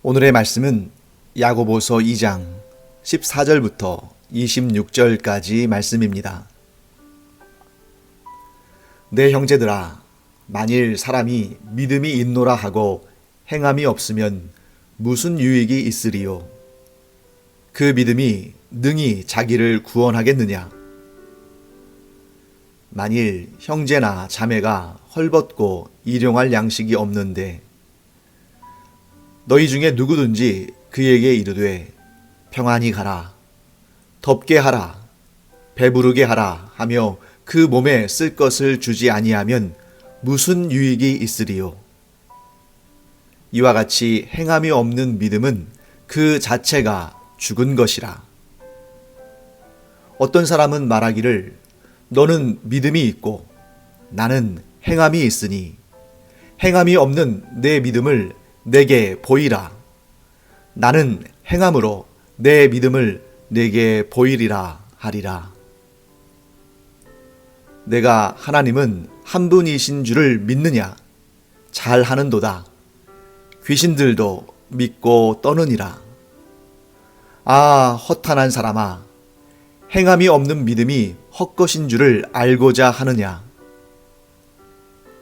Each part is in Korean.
오늘의 말씀은 야고보서 2장 14절부터 26절까지 말씀입니다. 내 형제들아, 만일 사람이 믿음이 있노라 하고 행함이 없으면 무슨 유익이 있으리요? 그 믿음이 능히 자기를 구원하겠느냐? 만일 형제나 자매가 헐벗고 일용할 양식이 없는데 너희 중에 누구든지 그에게 이르되 평안히 가라, 덥게 하라, 배부르게 하라 하며 그 몸에 쓸 것을 주지 아니하면 무슨 유익이 있으리요? 이와 같이 행함이 없는 믿음은 그 자체가 죽은 것이라. 어떤 사람은 말하기를 너는 믿음이 있고 나는 행함이 있으니 행함이 없는 내 믿음을 내게 보이라. 나는 행함으로 내 믿음을 내게 보이리라 하리라. 내가 하나님은 한 분이신 줄을 믿느냐? 잘하는도다. 귀신들도 믿고 떠느니라. 아, 허탄한 사람아, 행함이 없는 믿음이 헛것인 줄을 알고자 하느냐?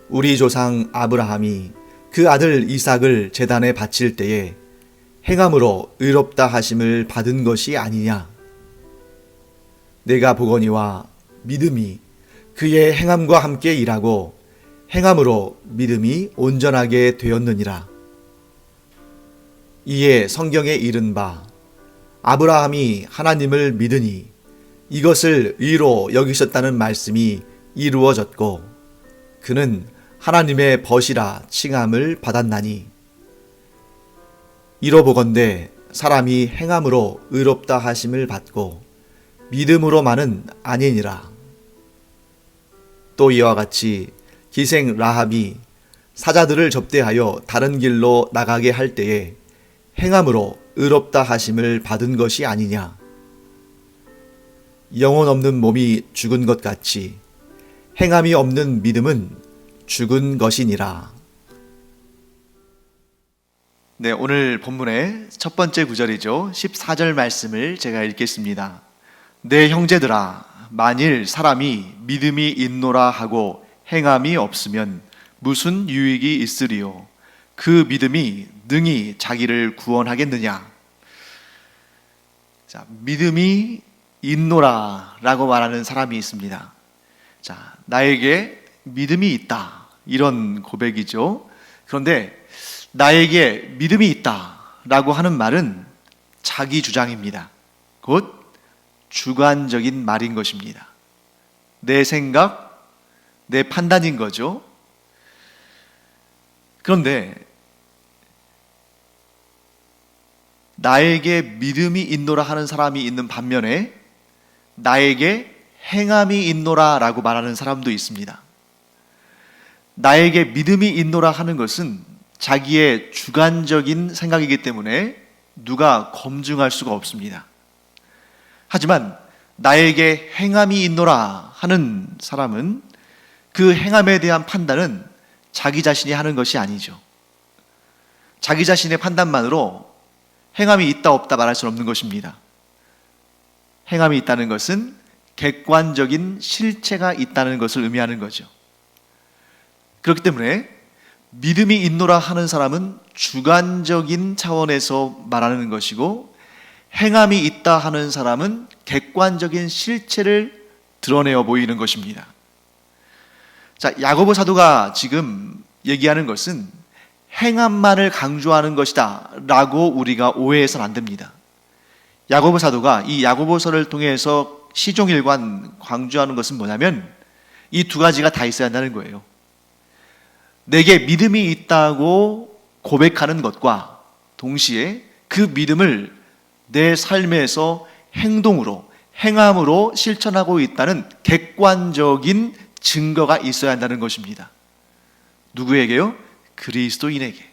우리 조상 아브라함이 그 아들 이삭을 제단에 바칠 때에 행함으로 의롭다 하심을 받은 것이 아니냐? 내가 보거니와 믿음이 그의 행함과 함께 일하고 행함으로 믿음이 온전하게 되었느니라. 이에 성경에 이른 바 아브라함이 하나님을 믿으니 이것을 의로 여기셨다는 말씀이 이루어졌고 그는 하나님의 벗이라 칭함을 받았나니 이로보건대 사람이 행함으로 의롭다 하심을 받고 믿음으로만은 아니니라. 또 이와 같이 기생 라합이 사자들을 접대하여 다른 길로 나가게 할 때에 행함으로 의롭다 하심을 받은 것이 아니냐. 영혼 없는 몸이 죽은 것 같이 행함이 없는 믿음은 죽은 것이니라. 네, 오늘 본문의 첫 번째 구절이죠. 14절 말씀을 제가 읽겠습니다. 내 형제들아, 만일 사람이 믿음이 있노라 하고 행함이 없으면 무슨 유익이 있으리요? 그 믿음이 능히 자기를 구원하겠느냐? 자, 믿음이 있노라 라고 말하는 사람이 있습니다. 자, 나에게 믿음이 있다, 이런 고백이죠. 그런데 나에게 믿음이 있다 라고 하는 말은 자기 주장입니다. 곧 주관적인 말인 것입니다. 내 생각, 내 판단인 거죠. 그런데 나에게 믿음이 있노라 하는 사람이 있는 반면에 나에게 행함이 있노라 라고 말하는 사람도 있습니다. 나에게 믿음이 있노라 하는 것은 자기의 주관적인 생각이기 때문에 누가 검증할 수가 없습니다. 하지만 나에게 행함이 있노라 하는 사람은 그 행함에 대한 판단은 자기 자신이 하는 것이 아니죠. 자기 자신의 판단만으로 행함이 있다 없다 말할 수는 없는 것입니다. 행함이 있다는 것은 객관적인 실체가 있다는 것을 의미하는 거죠. 그렇기 때문에 믿음이 있노라 하는 사람은 주관적인 차원에서 말하는 것이고 행함이 있다 하는 사람은 객관적인 실체를 드러내어 보이는 것입니다. 자, 야고보 사도가 지금 얘기하는 것은 행함만을 강조하는 것이다 라고 우리가 오해해서는 안 됩니다. 야고보 사도가 이 야고보서를 통해서 시종일관 강조하는 것은 뭐냐면 이 두 가지가 다 있어야 한다는 거예요. 내게 믿음이 있다고 고백하는 것과 동시에 그 믿음을 내 삶에서 행동으로, 행함으로 실천하고 있다는 객관적인 증거가 있어야 한다는 것입니다. 누구에게요? 그리스도인에게.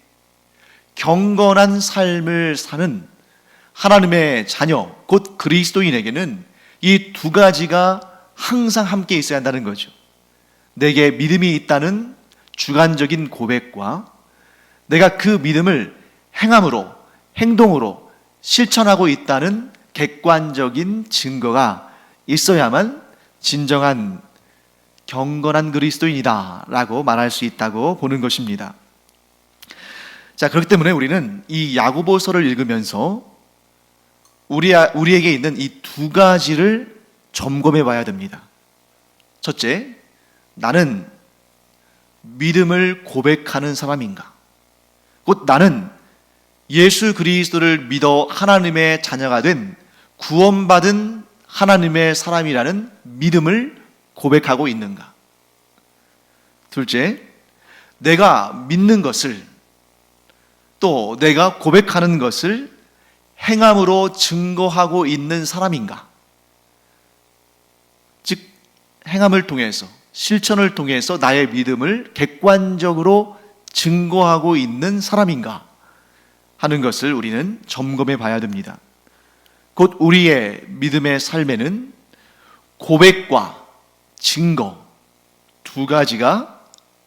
경건한 삶을 사는 하나님의 자녀, 곧 그리스도인에게는 이 두 가지가 항상 함께 있어야 한다는 거죠. 내게 믿음이 있다는 주관적인 고백과 내가 그 믿음을 행함으로 행동으로 실천하고 있다는 객관적인 증거가 있어야만 진정한 경건한 그리스도인이다 라고 말할 수 있다고 보는 것입니다. 자, 그렇기 때문에 우리는 이 야고보서를 읽으면서 우리에게 있는 이 두 가지를 점검해 봐야 됩니다. 첫째, 나는 믿음을 고백하는 사람인가? 곧 나는 예수 그리스도를 믿어 하나님의 자녀가 된 구원받은 하나님의 사람이라는 믿음을 고백하고 있는가? 둘째, 내가 믿는 것을 또 내가 고백하는 것을 행함으로 증거하고 있는 사람인가? 즉, 행함을 통해서, 실천을 통해서 나의 믿음을 객관적으로 증거하고 있는 사람인가 하는 것을 우리는 점검해 봐야 됩니다. 곧 우리의 믿음의 삶에는 고백과 증거 두 가지가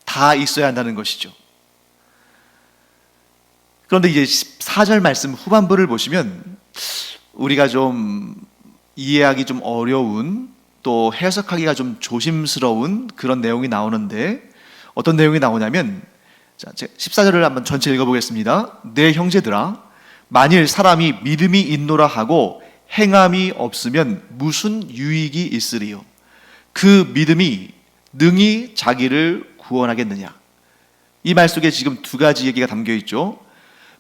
다 있어야 한다는 것이죠. 그런데 이제 14절 말씀 후반부를 보시면 우리가 좀 이해하기 좀 어려운 또 해석하기가 좀 조심스러운 그런 내용이 나오는데 어떤 내용이 나오냐면 14절을 한번 전체 읽어보겠습니다. 내 형제들아, 만일 사람이 믿음이 있노라 하고 행함이 없으면 무슨 유익이 있으리요? 그 믿음이 능히 자기를 구원하겠느냐? 이 말 속에 지금 두 가지 얘기가 담겨 있죠.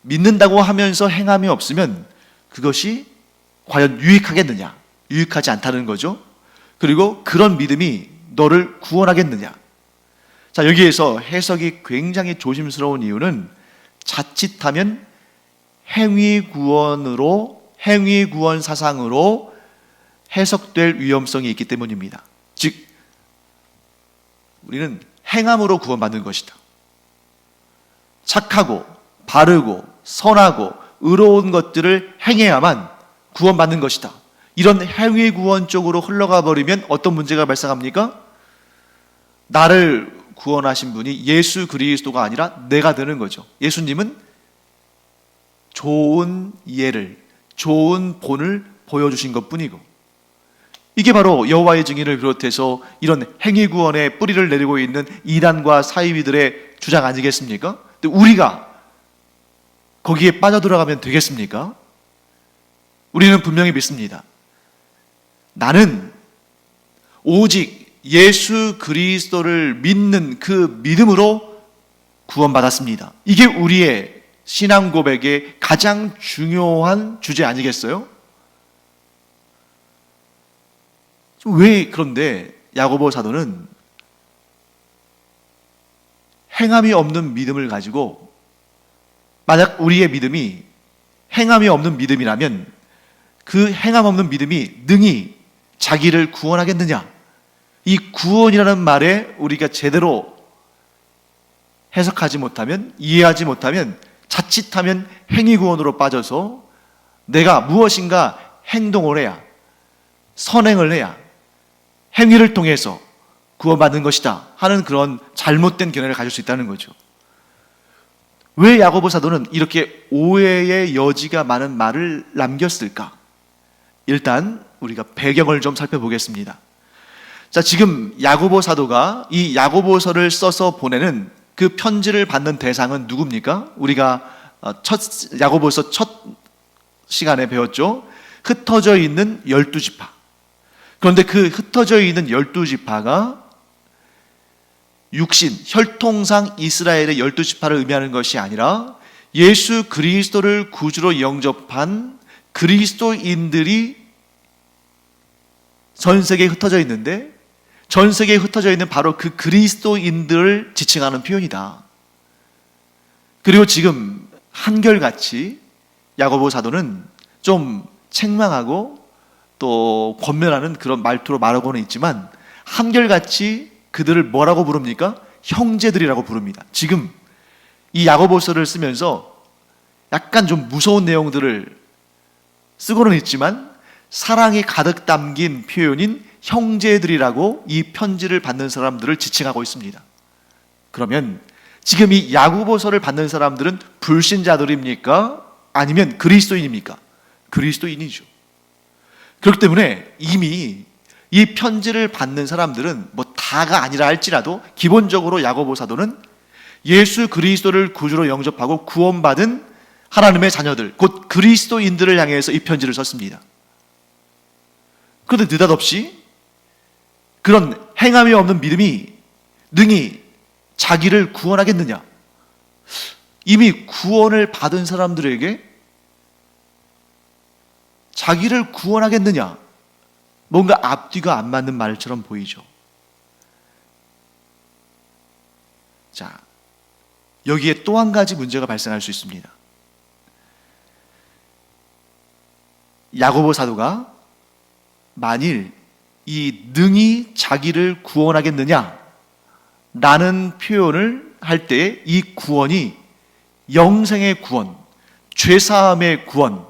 믿는다고 하면서 행함이 없으면 그것이 과연 유익하겠느냐? 유익하지 않다는 거죠. 그리고 그런 믿음이 너를 구원하겠느냐? 자, 여기에서 해석이 굉장히 조심스러운 이유는 자칫하면 행위구원 사상으로 해석될 위험성이 있기 때문입니다. 즉, 우리는 행함으로 구원받는 것이다. 착하고 바르고 선하고 의로운 것들을 행해야만 구원받는 것이다. 이런 행위 구원 쪽으로 흘러가 버리면 어떤 문제가 발생합니까? 나를 구원하신 분이 예수 그리스도가 아니라 내가 되는 거죠. 예수님은 좋은 예를, 좋은 본을 보여주신 것뿐이고, 이게 바로 여호와의 증인을 비롯해서 이런 행위 구원에 뿌리를 내리고 있는 이단과 사이비들의 주장 아니겠습니까? 근데 우리가 거기에 빠져들어가면 되겠습니까? 우리는 분명히 믿습니다. 나는 오직 예수 그리스도를 믿는 그 믿음으로 구원받았습니다. 이게 우리의 신앙 고백의 가장 중요한 주제 아니겠어요? 왜 그런데 야고보 사도는 행함이 없는 믿음을 가지고, 만약 우리의 믿음이 행함이 없는 믿음이라면 그 행함 없는 믿음이 능히 자기를 구원하겠느냐? 이 구원이라는 말에 우리가 제대로 해석하지 못하면, 이해하지 못하면 자칫하면 행위 구원으로 빠져서 내가 무엇인가 행동을 해야, 선행을 해야 행위를 통해서 구원받는 것이다 하는 그런 잘못된 견해를 가질 수 있다는 거죠. 왜 야고보 사도는 이렇게 오해의 여지가 많은 말을 남겼을까? 일단 우리가 배경을 좀 살펴보겠습니다. 자, 지금 야고보 사도가 이 야고보서를 써서 보내는 그 편지를 받는 대상은 누굽니까? 우리가 야고보서 첫 시간에 배웠죠. 흩어져 있는 12지파. 그런데 그 흩어져 있는 12지파가 육신, 혈통상 이스라엘의 12지파를 의미하는 것이 아니라 예수 그리스도를 구주로 영접한 그리스도인들이 전 세계에 흩어져 있는데, 전 세계에 흩어져 있는 바로 그 그리스도인들을 지칭하는 표현이다. 그리고 지금 한결같이 야고보 사도는 좀 책망하고 또 권면하는 그런 말투로 말하고는 있지만, 한결같이 그들을 뭐라고 부릅니까? 형제들이라고 부릅니다. 지금 이 야고보서를 쓰면서 약간 좀 무서운 내용들을 쓰고는 있지만 사랑이 가득 담긴 표현인 형제들이라고 이 편지를 받는 사람들을 지칭하고 있습니다. 그러면 지금 이 야고보서를 받는 사람들은 불신자들입니까? 아니면 그리스도인입니까? 그리스도인이죠. 그렇기 때문에 이미 이 편지를 받는 사람들은 뭐 다가 아니라 할지라도 기본적으로 야고보 사도는 예수 그리스도를 구주로 영접하고 구원받은 하나님의 자녀들, 곧 그리스도인들을 향해서 이 편지를 썼습니다. 그런데 느닷없이 그런 행함이 없는 믿음이 능히 자기를 구원하겠느냐? 이미 구원을 받은 사람들에게 자기를 구원하겠느냐? 뭔가 앞뒤가 안 맞는 말처럼 보이죠. 자, 여기에 또 한 가지 문제가 발생할 수 있습니다. 야고보 사도가 만일 이 능히 자기를 구원하겠느냐 라는 표현을 할 때 이 구원이 영생의 구원, 죄사함의 구원,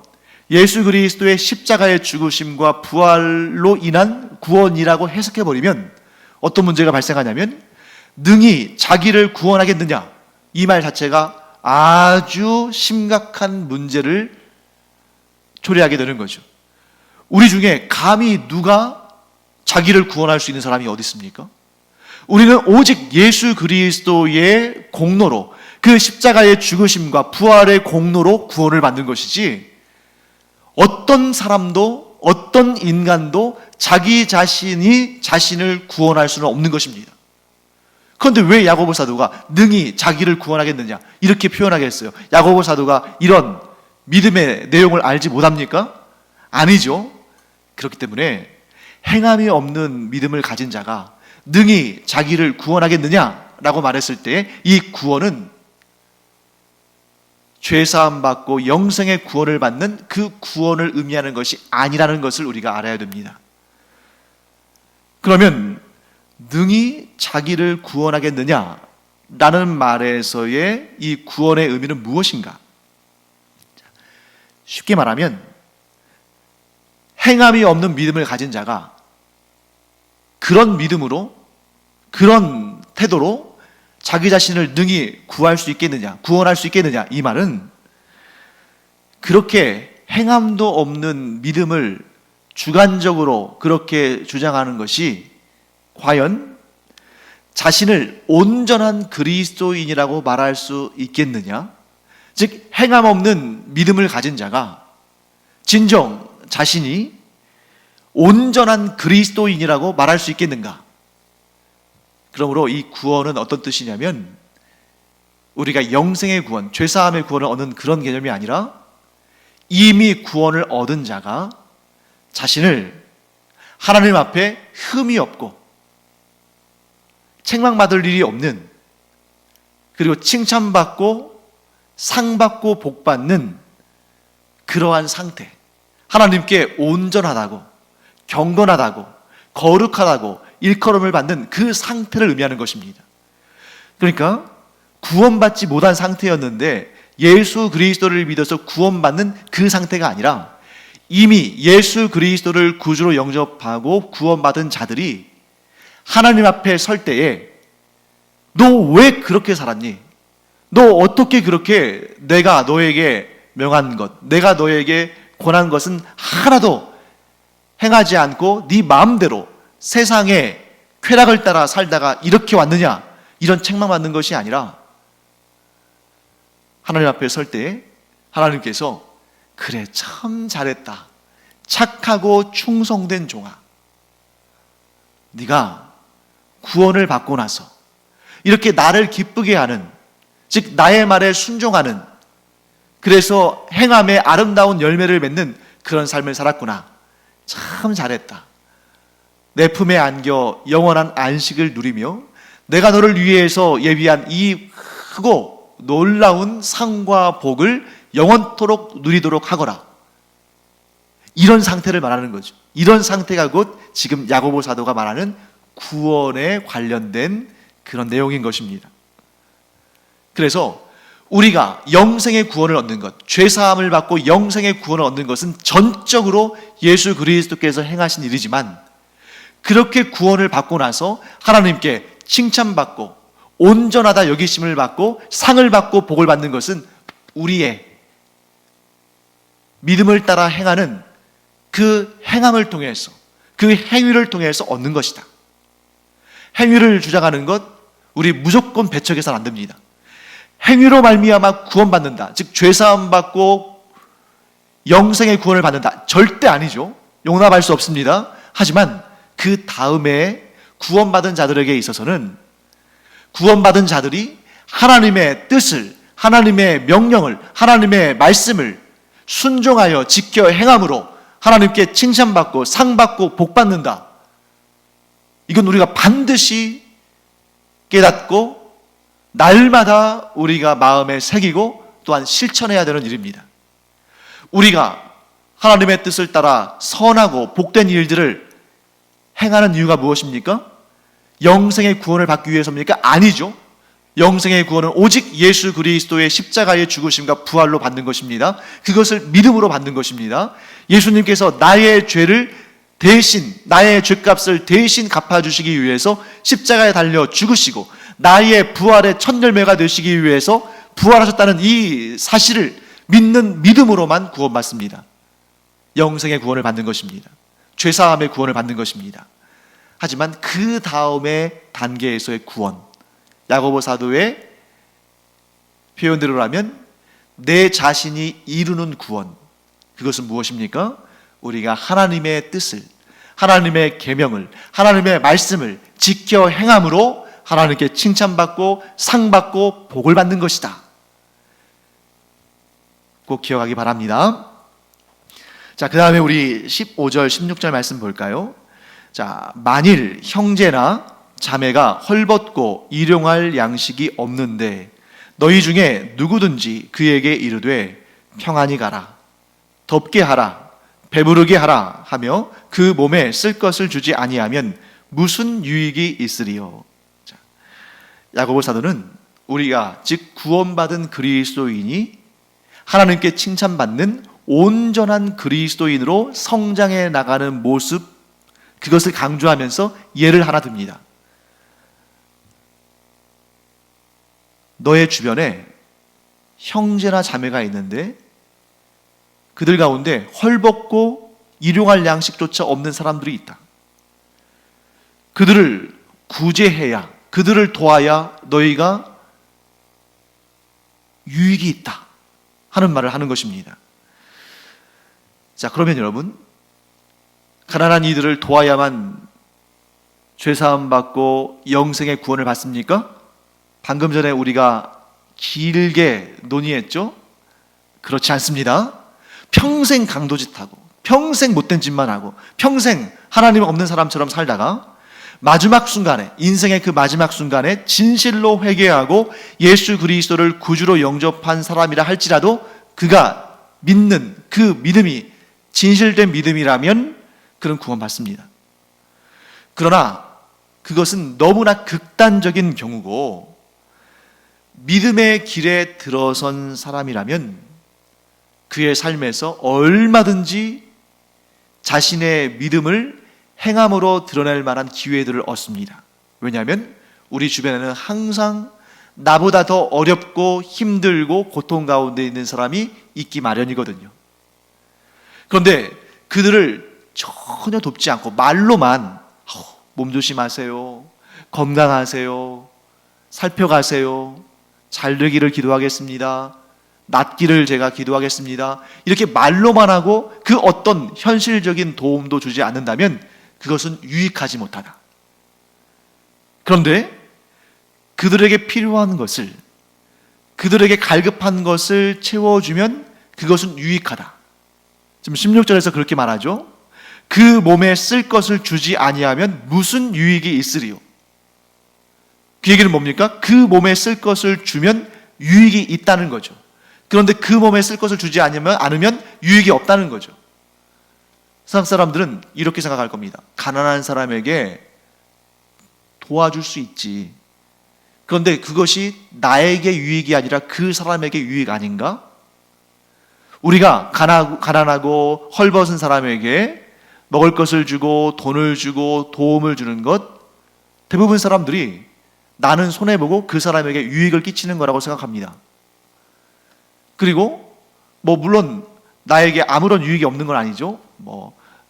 예수 그리스도의 십자가의 죽으심과 부활로 인한 구원이라고 해석해버리면 어떤 문제가 발생하냐면 능히 자기를 구원하겠느냐, 이 말 자체가 아주 심각한 문제를 초래하게 되는 거죠. 우리 중에 감히 누가 자기를 구원할 수 있는 사람이 어디 있습니까? 우리는 오직 예수 그리스도의 공로로, 그 십자가의 죽으심과 부활의 공로로 구원을 받는 것이지, 어떤 사람도 어떤 인간도 자기 자신이 자신을 구원할 수는 없는 것입니다. 그런데 왜 야고보 사도가 능히 자기를 구원하겠느냐 이렇게 표현하겠어요? 야고보 사도가 이런 믿음의 내용을 알지 못합니까? 아니죠. 그렇기 때문에 행함이 없는 믿음을 가진 자가 능히 자기를 구원하겠느냐라고 말했을 때 이 구원은 죄사함 받고 영생의 구원을 받는 그 구원을 의미하는 것이 아니라는 것을 우리가 알아야 됩니다. 그러면 능히 자기를 구원하겠느냐라는 말에서의 이 구원의 의미는 무엇인가? 쉽게 말하면 행함이 없는 믿음을 가진 자가 그런 믿음으로, 그런 태도로 자기 자신을 능히 구할 수 있겠느냐, 구원할 수 있겠느냐, 이 말은 그렇게 행함도 없는 믿음을 주관적으로 그렇게 주장하는 것이 과연 자신을 온전한 그리스도인이라고 말할 수 있겠느냐? 즉 행함 없는 믿음을 가진 자가 진정 자신이 온전한 그리스도인이라고 말할 수 있겠는가? 그러므로 이 구원은 어떤 뜻이냐면 우리가 영생의 구원, 죄사함의 구원을 얻는 그런 개념이 아니라 이미 구원을 얻은 자가 자신을 하나님 앞에 흠이 없고 책망받을 일이 없는, 그리고 칭찬받고 상받고 복받는 그러한 상태, 하나님께 온전하다고, 경건하다고, 거룩하다고 일컬음을 받는 그 상태를 의미하는 것입니다. 그러니까 구원받지 못한 상태였는데 예수 그리스도를 믿어서 구원받는 그 상태가 아니라 이미 예수 그리스도를 구주로 영접하고 구원받은 자들이 하나님 앞에 설 때에 너 왜 그렇게 살았니? 너 어떻게 그렇게 내가 너에게 명한 것, 내가 너에게 권한 것은 하나도 행하지 않고 네 마음대로 세상의 쾌락을 따라 살다가 이렇게 왔느냐, 이런 책망받는 것이 아니라 하나님 앞에 설 때에 하나님께서 그래 참 잘했다, 착하고 충성된 종아, 네가 구원을 받고 나서 이렇게 나를 기쁘게 하는, 즉 나의 말에 순종하는, 그래서 행함의 아름다운 열매를 맺는 그런 삶을 살았구나, 참 잘했다, 내 품에 안겨 영원한 안식을 누리며 내가 너를 위해서 예비한 이 크고 놀라운 상과 복을 영원토록 누리도록 하거라, 이런 상태를 말하는 거죠. 이런 상태가 곧 지금 야고보 사도가 말하는 구원에 관련된 그런 내용인 것입니다. 그래서 우리가 영생의 구원을 얻는 것, 죄사함을 받고 영생의 구원을 얻는 것은 전적으로 예수 그리스도께서 행하신 일이지만, 그렇게 구원을 받고 나서 하나님께 칭찬받고 온전하다 여기심을 받고 상을 받고 복을 받는 것은 우리의 믿음을 따라 행하는 그 행함을 통해서, 그 행위를 통해서 얻는 것이다. 행위를 주장하는 것, 우리 무조건 배척해서는 안 됩니다. 행위로 말미암아 구원받는다, 즉 죄사함 받고 영생의 구원을 받는다, 절대 아니죠. 용납할 수 없습니다. 하지만 그 다음에 구원받은 자들에게 있어서는 구원받은 자들이 하나님의 뜻을, 하나님의 명령을, 하나님의 말씀을 순종하여 지켜 행함으로 하나님께 칭찬받고 상받고 복받는다. 이건 우리가 반드시 깨닫고 날마다 우리가 마음에 새기고 또한 실천해야 되는 일입니다. 우리가 하나님의 뜻을 따라 선하고 복된 일들을 행하는 이유가 무엇입니까? 영생의 구원을 받기 위해서입니까? 아니죠. 영생의 구원은 오직 예수 그리스도의 십자가의 죽으심과 부활로 받는 것입니다. 그것을 믿음으로 받는 것입니다. 예수님께서 나의 죄를 대신, 나의 죄값을 대신 갚아주시기 위해서 십자가에 달려 죽으시고 나의 부활의 첫 열매가 되시기 위해서 부활하셨다는 이 사실을 믿는 믿음으로만 구원받습니다. 영생의 구원을 받는 것입니다. 죄사함의 구원을 받는 것입니다. 하지만 그 다음의 단계에서의 구원, 야고보 사도의 표현대로라면 내 자신이 이루는 구원, 그것은 무엇입니까? 우리가 하나님의 뜻을, 하나님의 계명을, 하나님의 말씀을 지켜 행함으로 하나님께 칭찬받고 상받고 복을 받는 것이다. 꼭 기억하기 바랍니다. 자, 그 다음에 우리 15절, 16절 말씀 볼까요? 자, 만일 형제나 자매가 헐벗고 일용할 양식이 없는데 너희 중에 누구든지 그에게 이르되 평안히 가라, 덥게 하라, 배부르게 하라 하며 그 몸에 쓸 것을 주지 아니하면 무슨 유익이 있으리요? 자, 야고보 사도는 우리가 즉 구원받은 그리스도인이 하나님께 칭찬받는 온전한 그리스도인으로 성장해 나가는 모습, 그것을 강조하면서 예를 하나 듭니다. 너의 주변에 형제나 자매가 있는데 그들 가운데 헐벗고 일용할 양식조차 없는 사람들이 있다. 그들을 구제해야, 그들을 도와야 너희가 유익이 있다 하는 말을 하는 것입니다. 자, 그러면 여러분, 가난한 이들을 도와야만 죄사함 받고 영생의 구원을 받습니까? 방금 전에 우리가 길게 논의했죠? 그렇지 않습니다. 평생 강도짓하고 평생 못된 짓만 하고 평생 하나님 없는 사람처럼 살다가 마지막 순간에, 인생의 그 마지막 순간에 진실로 회개하고 예수 그리스도를 구주로 영접한 사람이라 할지라도 그가 믿는 그 믿음이 진실된 믿음이라면 그는 구원받습니다. 그러나 그것은 너무나 극단적인 경우고, 믿음의 길에 들어선 사람이라면 그의 삶에서 얼마든지 자신의 믿음을 행함으로 드러낼 만한 기회들을 얻습니다. 왜냐하면 우리 주변에는 항상 나보다 더 어렵고 힘들고 고통 가운데 있는 사람이 있기 마련이거든요. 그런데 그들을 전혀 돕지 않고 말로만 몸 조심하세요, 건강하세요, 살펴가세요, 잘 되기를 기도하겠습니다, 낫기를 제가 기도하겠습니다, 이렇게 말로만 하고 그 어떤 현실적인 도움도 주지 않는다면 그것은 유익하지 못하다. 그런데 그들에게 필요한 것을, 그들에게 갈급한 것을 채워주면 그것은 유익하다. 지금 16절에서 그렇게 말하죠. 그 몸에 쓸 것을 주지 아니하면 무슨 유익이 있으리요? 그 얘기는 뭡니까? 그 몸에 쓸 것을 주면 유익이 있다는 거죠. 그런데 그 몸에 쓸 것을 주지 않으면 유익이 없다는 거죠. 세상 사람들은 이렇게 생각할 겁니다. 가난한 사람에게 도와줄 수 있지. 그런데 그것이 나에게 유익이 아니라 그 사람에게 유익 아닌가? 우리가 가난하고 헐벗은 사람에게 먹을 것을 주고 돈을 주고 도움을 주는 것, 대부분 사람들이 나는 손해보고 그 사람에게 유익을 끼치는 거라고 생각합니다. 그리고 물론 나에게 아무런 유익이 없는 건 아니죠.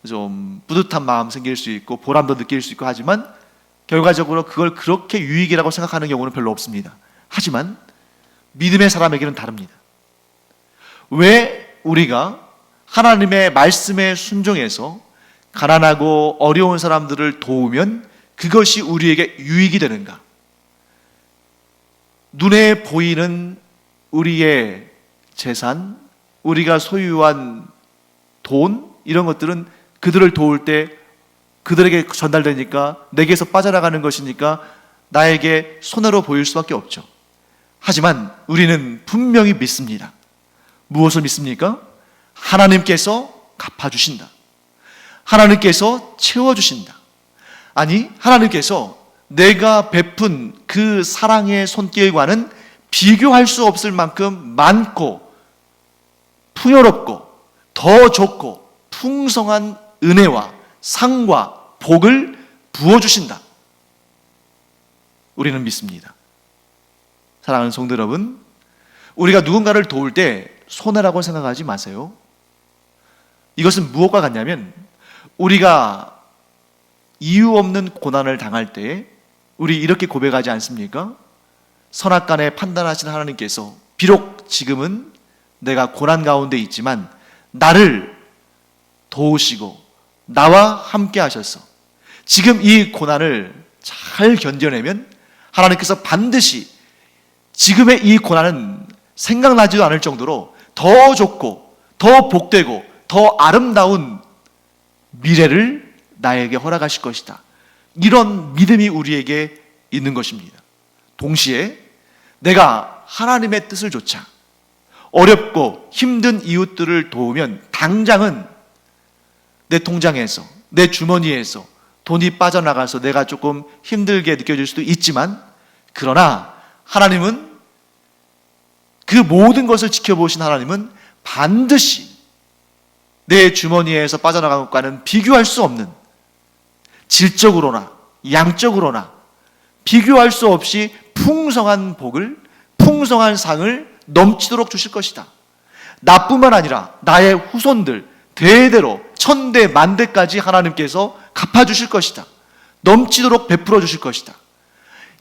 좀 뿌듯한 마음 생길 수 있고 보람도 느낄 수 있고 하지만 결과적으로 그걸 그렇게 유익이라고 생각하는 경우는 별로 없습니다. 하지만 믿음의 사람에게는 다릅니다. 왜 우리가 하나님의 말씀에 순종해서 가난하고 어려운 사람들을 도우면 그것이 우리에게 유익이 되는가? 눈에 보이는 우리의 재산, 우리가 소유한 돈, 이런 것들은 그들을 도울 때 그들에게 전달되니까 내게서 빠져나가는 것이니까 나에게 손해로 보일 수밖에 없죠. 하지만 우리는 분명히 믿습니다. 무엇을 믿습니까? 하나님께서 갚아주신다. 하나님께서 채워주신다. 아니, 하나님께서 내가 베푼 그 사랑의 손길과는 비교할 수 없을 만큼 많고 풍요롭고 더 좋고 풍성한 은혜와 상과 복을 부어주신다. 우리는 믿습니다. 사랑하는 성도 여러분, 우리가 누군가를 도울 때 손해라고 생각하지 마세요. 이것은 무엇과 같냐면 우리가 이유 없는 고난을 당할 때 우리 이렇게 고백하지 않습니까? 선악간에 판단하시는 하나님께서 비록 지금은 내가 고난 가운데 있지만 나를 도우시고 나와 함께 하셔서 지금 이 고난을 잘 견뎌내면 하나님께서 반드시 지금의 이 고난은 생각나지도 않을 정도로 더 좋고 더 복되고 더 아름다운 미래를 나에게 허락하실 것이다. 이런 믿음이 우리에게 있는 것입니다. 동시에 내가 하나님의 뜻을 조차 어렵고 힘든 이웃들을 도우면 당장은 내 통장에서, 내 주머니에서 돈이 빠져나가서 내가 조금 힘들게 느껴질 수도 있지만, 그러나 하나님은, 그 모든 것을 지켜보신 하나님은 반드시 내 주머니에서 빠져나간 것과는 비교할 수 없는, 질적으로나 양적으로나 비교할 수 없이 풍성한 복을, 풍성한 상을 넘치도록 주실 것이다. 나뿐만 아니라 나의 후손들 대대로 천대 만대까지 하나님께서 갚아주실 것이다. 넘치도록 베풀어 주실 것이다.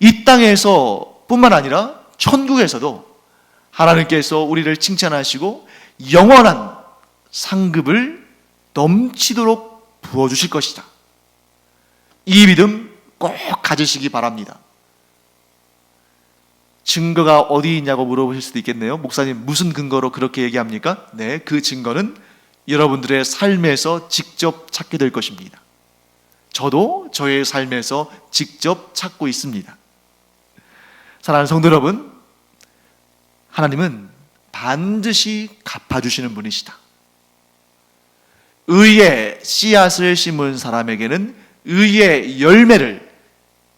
이 땅에서 뿐만 아니라 천국에서도 하나님께서 우리를 칭찬하시고 영원한 상급을 넘치도록 부어주실 것이다. 이 믿음 꼭 가지시기 바랍니다. 증거가 어디 있냐고 물어보실 수도 있겠네요. 목사님, 무슨 근거로 그렇게 얘기합니까? 네, 그 증거는 여러분들의 삶에서 직접 찾게 될 것입니다. 저도 저의 삶에서 직접 찾고 있습니다. 사랑하는 성도 여러분, 하나님은 반드시 갚아주시는 분이시다. 의의 씨앗을 심은 사람에게는 의의 열매를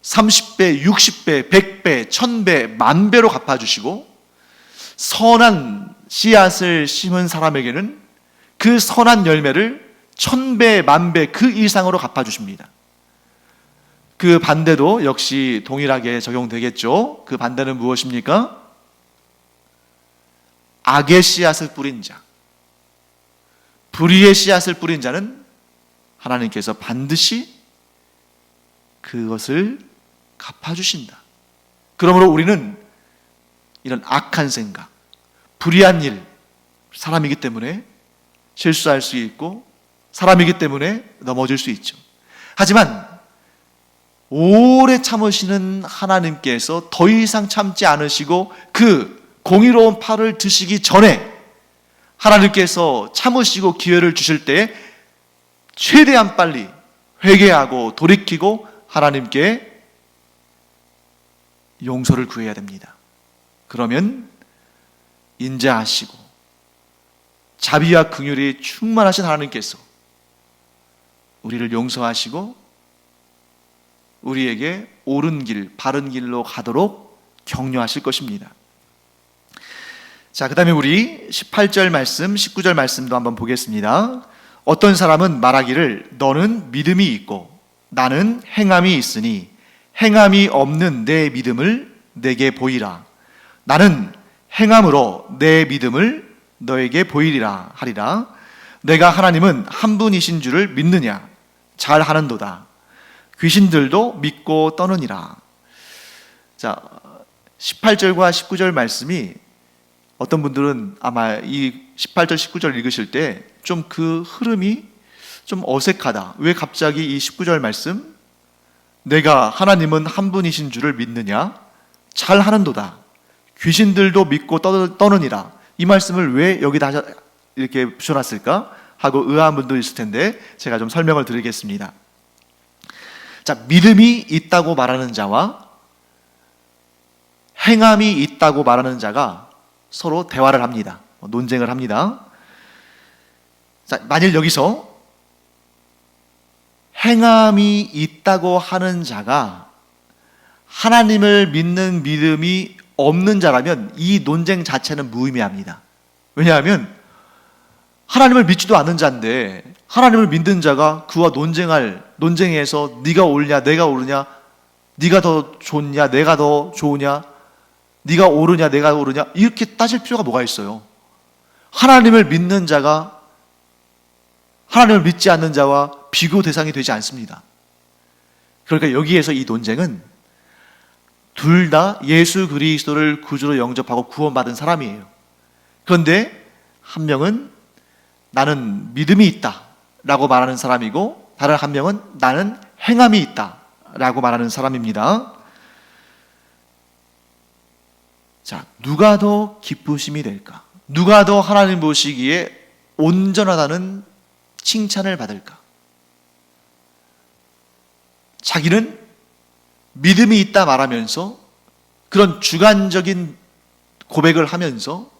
30배, 60배, 100배, 1000배, 만배로 갚아주시고, 선한 씨앗을 심은 사람에게는 그 선한 열매를 1000배, 만배 그 이상으로 갚아주십니다. 그 반대도 역시 동일하게 적용되겠죠. 그 반대는 무엇입니까? 악의 씨앗을 뿌린 자, 불의의 씨앗을 뿌린 자는 하나님께서 반드시 그것을 갚아주신다. 그러므로 우리는 이런 악한 생각, 불의한 일, 사람이기 때문에 실수할 수 있고 사람이기 때문에 넘어질 수 있죠. 하지만 오래 참으시는 하나님께서 더 이상 참지 않으시고 그 공의로운 팔을 드시기 전에 하나님께서 참으시고 기회를 주실 때 최대한 빨리 회개하고 돌이키고 하나님께 용서를 구해야 됩니다. 그러면 인자하시고 자비와 긍휼이 충만하신 하나님께서 우리를 용서하시고 우리에게 옳은 길, 바른 길로 가도록 격려하실 것입니다. 자, 그 다음에 우리 18절 말씀, 19절 말씀도 한번 보겠습니다. 어떤 사람은 말하기를 너는 믿음이 있고 나는 행함이 있으니 행함이 없는 내 믿음을 내게 보이라. 나는 행함으로 내 믿음을 너에게 보이리라 하리라. 내가 하나님은 한 분이신 줄을 믿느냐? 잘하는도다. 귀신들도 믿고 떠느니라. 자, 18절과 19절 말씀이 어떤 분들은 아마 이 18절, 19절 읽으실 때 좀 그 흐름이 좀 어색하다. 왜 갑자기 이 19절 말씀? 내가 하나님은 한 분이신 줄을 믿느냐? 잘하는도다. 귀신들도 믿고 떠느니라. 이 말씀을 왜 여기다 이렇게 붙여놨을까? 하고 의아한 분도 있을 텐데 제가 좀 설명을 드리겠습니다. 자, 믿음이 있다고 말하는 자와 행함이 있다고 말하는 자가 서로 대화를 합니다. 논쟁을 합니다. 자, 만일 여기서 행함이 있다고 하는 자가 하나님을 믿는 믿음이 없는 자라면 이 논쟁 자체는 무의미합니다. 왜냐하면 하나님을 믿지도 않는 자인데 하나님을 믿는 자가 그와 논쟁에서 네가 옳냐 내가 옳으냐, 네가 더 좋냐 내가 더 좋으냐, 네가 옳으냐 내가 옳으냐 이렇게 따질 필요가 뭐가 있어요? 하나님을 믿는 자가 하나님을 믿지 않는 자와 비교 대상이 되지 않습니다. 그러니까 여기에서 이 논쟁은 둘 다 예수 그리스도를 구주로 영접하고 구원받은 사람이에요. 그런데 한 명은 나는 믿음이 있다 라고 말하는 사람이고, 다른 한 명은 나는 행함이 있다 라고 말하는 사람입니다. 자, 누가 더 기쁘심이 될까? 누가 더 하나님 보시기에 온전하다는 칭찬을 받을까? 자기는 믿음이 있다 말하면서 그런 주관적인 고백을 하면서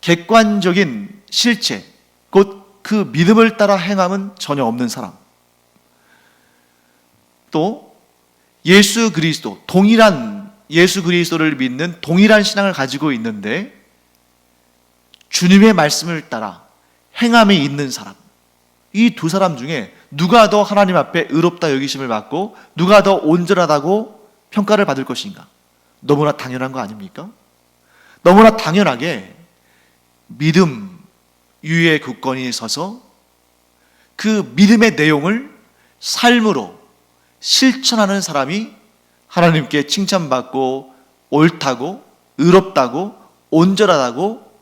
객관적인 실체, 곧 그 믿음을 따라 행함은 전혀 없는 사람. 또 예수 그리스도, 동일한 예수 그리스도를 믿는 동일한 신앙을 가지고 있는데 주님의 말씀을 따라 행함이 있는 사람, 이 두 사람 중에 누가 더 하나님 앞에 의롭다 여기심을 받고 누가 더 온전하다고 평가를 받을 것인가? 너무나 당연한 거 아닙니까? 너무나 당연하게 믿음 위에 굳건히 서서 그 믿음의 내용을 삶으로 실천하는 사람이 하나님께 칭찬받고 옳다고 의롭다고 온전하다고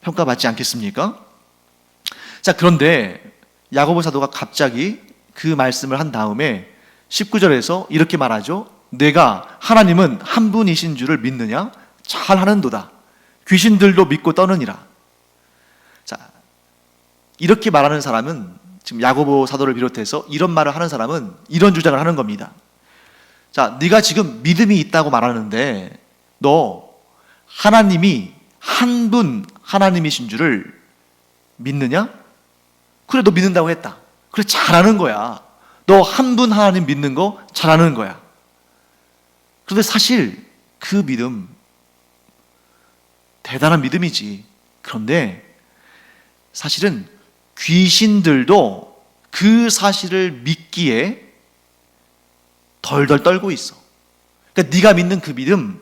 평가받지 않겠습니까? 자, 그런데 야고보 사도가 갑자기 그 말씀을 한 다음에 19절에서 이렇게 말하죠. 내가 하나님은 한 분이신 줄을 믿느냐? 잘하는도다. 귀신들도 믿고 떠느니라. 자, 이렇게 말하는 사람은, 지금 야고보 사도를 비롯해서 이런 말을 하는 사람은 이런 주장을 하는 겁니다. 자, 네가 지금 믿음이 있다고 말하는데 너 하나님이 한 분 하나님이신 줄을 믿느냐? 그래, 너 믿는다고 했다. 그래, 잘하는 거야. 너 한 분 하나님 믿는 거 잘하는 거야. 그런데 사실 그 믿음 대단한 믿음이지. 그런데 사실은 귀신들도 그 사실을 믿기에 덜덜 떨고 있어. 그러니까 네가 믿는 그 믿음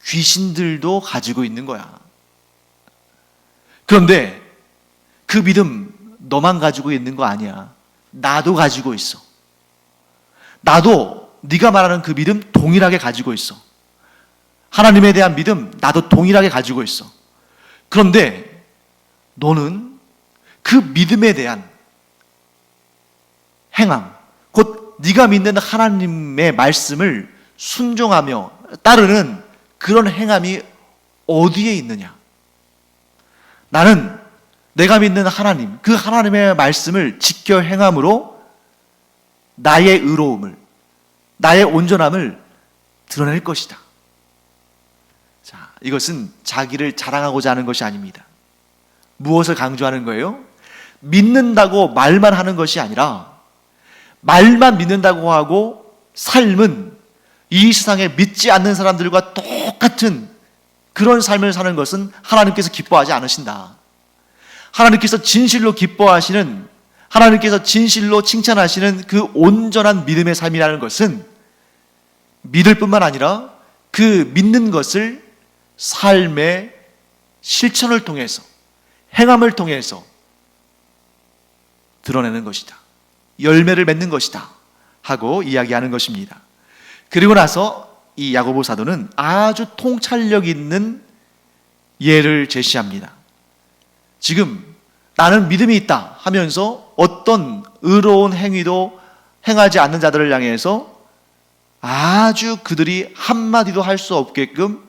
귀신들도 가지고 있는 거야. 그런데 그 믿음 너만 가지고 있는 거 아니야. 나도 가지고 있어. 나도 네가 말하는 그 믿음 동일하게 가지고 있어. 하나님에 대한 믿음 나도 동일하게 가지고 있어. 그런데 너는 그 믿음에 대한 행함, 곧 네가 믿는 하나님의 말씀을 순종하며 따르는 그런 행함이 어디에 있느냐? 나는 내가 믿는 하나님, 그 하나님의 말씀을 지켜 행함으로 나의 의로움을, 나의 온전함을 드러낼 것이다. 자, 이것은 자기를 자랑하고자 하는 것이 아닙니다. 무엇을 강조하는 거예요? 믿는다고 말만 하는 것이 아니라 말만 믿는다고 하고 삶은 이 세상에 믿지 않는 사람들과 똑같은 그런 삶을 사는 것은 하나님께서 기뻐하지 않으신다. 하나님께서 진실로 기뻐하시는, 하나님께서 진실로 칭찬하시는 그 온전한 믿음의 삶이라는 것은 믿을 뿐만 아니라 그 믿는 것을 삶의 실천을 통해서 행함을 통해서 드러내는 것이다. 열매를 맺는 것이다. 하고 이야기하는 것입니다. 그리고 나서 이 야고보 사도는 아주 통찰력 있는 예를 제시합니다. 지금 나는 믿음이 있다 하면서 어떤 의로운 행위도 행하지 않는 자들을 향해서 아주 그들이 한마디도 할 수 없게끔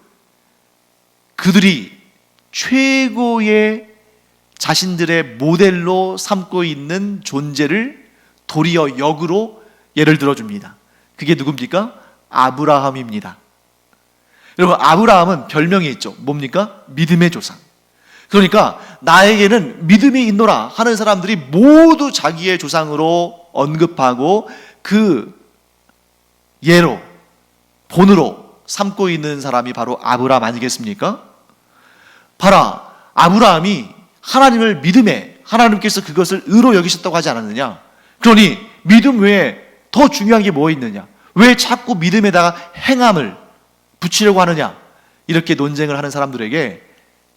그들이 최고의 자신들의 모델로 삼고 있는 존재를 도리어 역으로 예를 들어줍니다. 그게 누굽니까? 아브라함입니다. 여러분, 아브라함은 별명이 있죠. 뭡니까? 믿음의 조상. 그러니까 나에게는 믿음이 있노라 하는 사람들이 모두 자기의 조상으로 언급하고 그 예로, 본으로 삼고 있는 사람이 바로 아브라함 아니겠습니까? 봐라, 아브라함이 하나님을 믿음에 하나님께서 그것을 의로 여기셨다고 하지 않았느냐? 그러니 믿음 외에 더 중요한 게 뭐 있느냐? 왜 자꾸 믿음에다가 행함을 붙이려고 하느냐? 이렇게 논쟁을 하는 사람들에게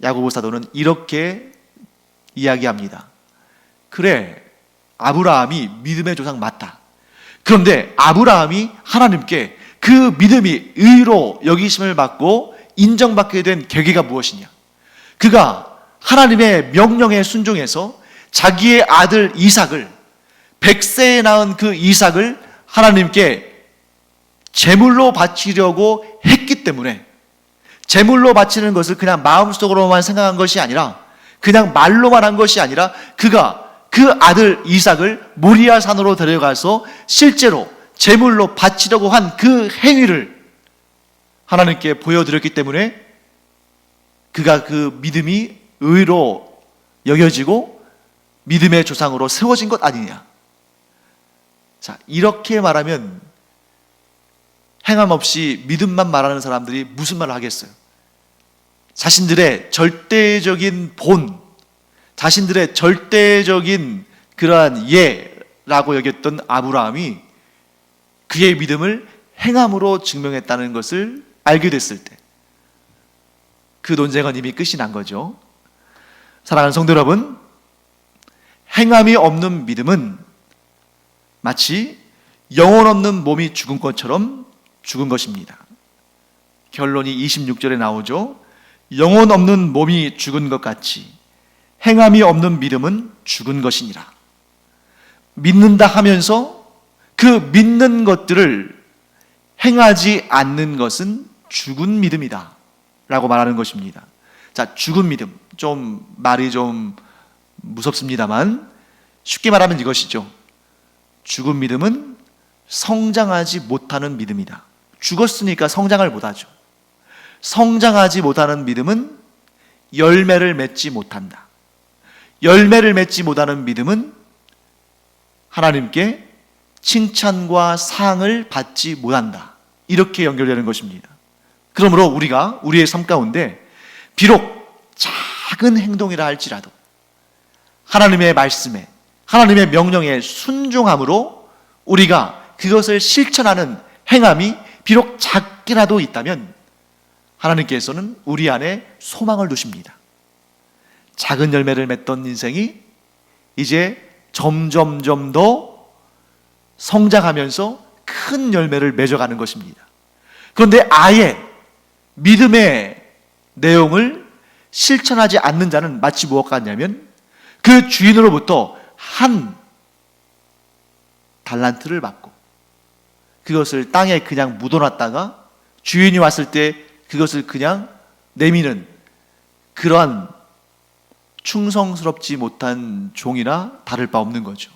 야고보 사도는 이렇게 이야기합니다. 그래, 아브라함이 믿음의 조상 맞다. 그런데 아브라함이 하나님께 그 믿음이 의로 여기심을 받고 인정받게 된 계기가 무엇이냐? 그가 하나님의 명령에 순종해서 자기의 아들 이삭을 100세에 낳은 그 이삭을 하나님께 제물로 바치려고 했기 때문에 제물로 바치는 것을 그냥 마음속으로만 생각한 것이 아니라 그냥 말로만 한 것이 아니라 그가 그 아들 이삭을 모리아 산으로 데려가서 실제로 제물로 바치려고 한 그 행위를 하나님께 보여드렸기 때문에 그가 그 믿음이 의로 여겨지고 믿음의 조상으로 세워진 것 아니냐. 자, 이렇게 말하면 행함 없이 믿음만 말하는 사람들이 무슨 말을 하겠어요? 자신들의 절대적인 본, 자신들의 절대적인 그러한 예라고 여겼던 아브라함이 그의 믿음을 행함으로 증명했다는 것을 알게 됐을 때 그 논쟁은 이미 끝이 난 거죠. 사랑하는 성도 여러분, 행함이 없는 믿음은 마치 영혼 없는 몸이 죽은 것처럼 죽은 것입니다. 결론이 26절에 나오죠. 영혼 없는 몸이 죽은 것 같이 행함이 없는 믿음은 죽은 것이니라. 믿는다 하면서 그 믿는 것들을 행하지 않는 것은 죽은 믿음이다 라고 말하는 것입니다. 자, 죽은 믿음, 좀 말이 좀 무섭습니다만 쉽게 말하면 이것이죠. 죽은 믿음은 성장하지 못하는 믿음이다. 죽었으니까 성장을 못하죠. 성장하지 못하는 믿음은 열매를 맺지 못한다. 열매를 맺지 못하는 믿음은 하나님께 칭찬과 상을 받지 못한다. 이렇게 연결되는 것입니다. 그러므로 우리가 우리의 삶 가운데 비록 작은 행동이라 할지라도 하나님의 말씀에, 하나님의 명령에 순종함으로 우리가 그것을 실천하는 행함이 비록 작게라도 있다면 하나님께서는 우리 안에 소망을 두십니다. 작은 열매를 맺던 인생이 이제 점점점 더 성장하면서 큰 열매를 맺어가는 것입니다. 그런데 아예 믿음의 내용을 실천하지 않는 자는 마치 무엇 같냐면 그 주인으로부터 한 달란트를 받고 그것을 땅에 그냥 묻어놨다가 주인이 왔을 때 그것을 그냥 내미는 그러한 충성스럽지 못한 종이나 다를 바 없는 거죠.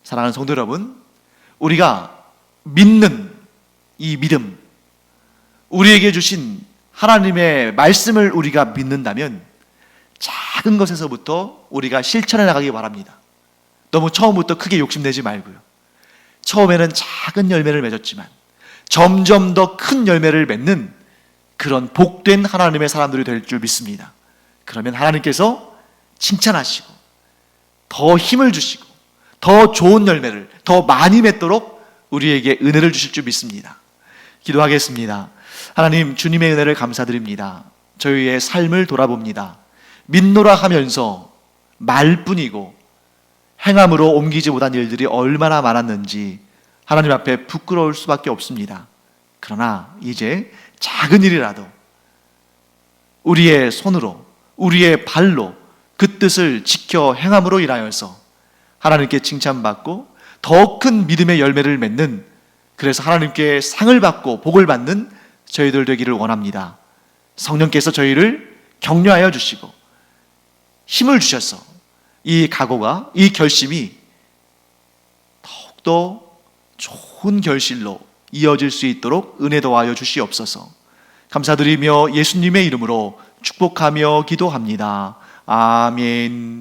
사랑하는 성도 여러분, 우리가 믿는 이 믿음, 우리에게 주신 하나님의 말씀을 우리가 믿는다면 작은 것에서부터 우리가 실천해 나가기 바랍니다. 너무 처음부터 크게 욕심내지 말고요. 처음에는 작은 열매를 맺었지만 점점 더 큰 열매를 맺는 그런 복된 하나님의 사람들이 될 줄 믿습니다. 그러면 하나님께서 칭찬하시고 더 힘을 주시고 더 좋은 열매를 더 많이 맺도록 우리에게 은혜를 주실 줄 믿습니다. 기도하겠습니다. 하나님, 주님의 은혜를 감사드립니다. 저희의 삶을 돌아봅니다. 믿노라 하면서 말뿐이고 행함으로 옮기지 못한 일들이 얼마나 많았는지 하나님 앞에 부끄러울 수밖에 없습니다. 그러나 이제 작은 일이라도 우리의 손으로, 우리의 발로 그 뜻을 지켜 행함으로 인하여서 하나님께 칭찬받고 더 큰 믿음의 열매를 맺는, 그래서 하나님께 상을 받고 복을 받는 저희들 되기를 원합니다. 성령께서 저희를 격려하여 주시고 힘을 주셔서 이 각오가, 이 결심이 더욱더 좋은 결실로 이어질 수 있도록 은혜 더하여 주시옵소서. 감사드리며 예수님의 이름으로 축복하며 기도합니다. 아멘.